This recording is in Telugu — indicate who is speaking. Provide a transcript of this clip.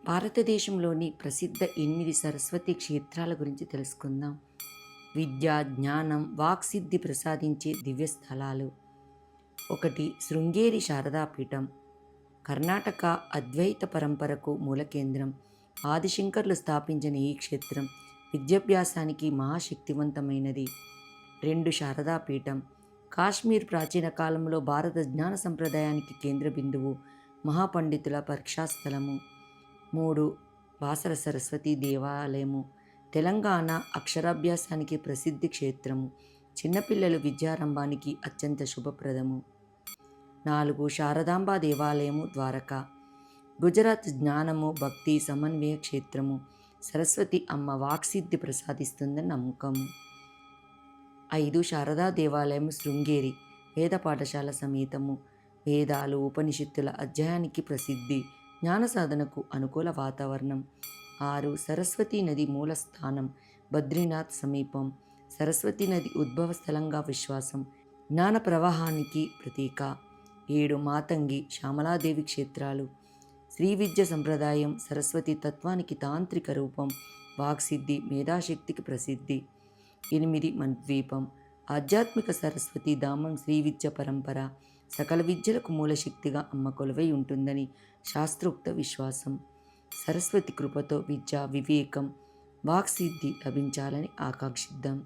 Speaker 1: భారతదేశంలోని ప్రసిద్ధ 8 సరస్వతి క్షేత్రాల గురించి తెలుసుకుందాం. విద్య, జ్ఞానం, వాక్సిద్ధి ప్రసాదించే దివ్య స్థలాలు. 1. శృంగేరి శారదాపీఠం. కర్ణాటక అద్వైత పరంపరకు మూల కేంద్రం. ఆదిశంకర్లు స్థాపించిన ఈ క్షేత్రం విద్యాభ్యాసానికి మహాశక్తివంతమైనది. 2. శారదాపీఠం. కాశ్మీర్ ప్రాచీన కాలంలో భారత జ్ఞాన సంప్రదాయానికి కేంద్ర బిందువు, మహాపండితుల పరీక్షాస్థలము. 3. బాసర సరస్వతి దేవాలయము. తెలంగాణ అక్షరాభ్యాసానికి ప్రసిద్ధి క్షేత్రము. చిన్నపిల్లలు విద్యారంభానికి అత్యంత శుభప్రదము. 4. శారదాంబ దేవాలయము ద్వారకా. గుజరాత్ జ్ఞానము, భక్తి సమన్వయ క్షేత్రము. సరస్వతి అమ్మ వాక్సిద్ధి ప్రసాదిస్తుందని నమ్మకము. 5. శారదా దేవాలయం శృంగేరి. వేద పాఠశాల సమేతము. వేదాలు, ఉపనిషత్తుల అధ్యయనానికి ప్రసిద్ధి. జ్ఞాన సాధనకు అనుకూల వాతావరణం. 6. సరస్వతీ నది మూలస్థానం. బద్రీనాథ్ సమీపం. సరస్వతీ నది ఉద్భవ స్థలంగా విశ్వాసం. జ్ఞాన ప్రవాహానికి ప్రతీక. 7. మాతంగి, శ్యామలాదేవి క్షేత్రాలు. శ్రీ విద్య సంప్రదాయం, సరస్వతి తత్వానికి తాంత్రిక రూపం. వాక్సిద్ధి, మేధాశక్తికి ప్రసిద్ధి. 8. మణిద్వీపం. ఆధ్యాత్మిక సరస్వతి ధామం, శ్రీ విద్య పరంపర. సకల విద్యలకు మూలశక్తిగా అమ్మ కొలువై ఉంటుందని శాస్త్రోక్త విశ్వాసం. సరస్వతి కృపతో విద్య, వివేకం, వాక్సిద్ధి లభించాలని ఆకాంక్షిద్దాం.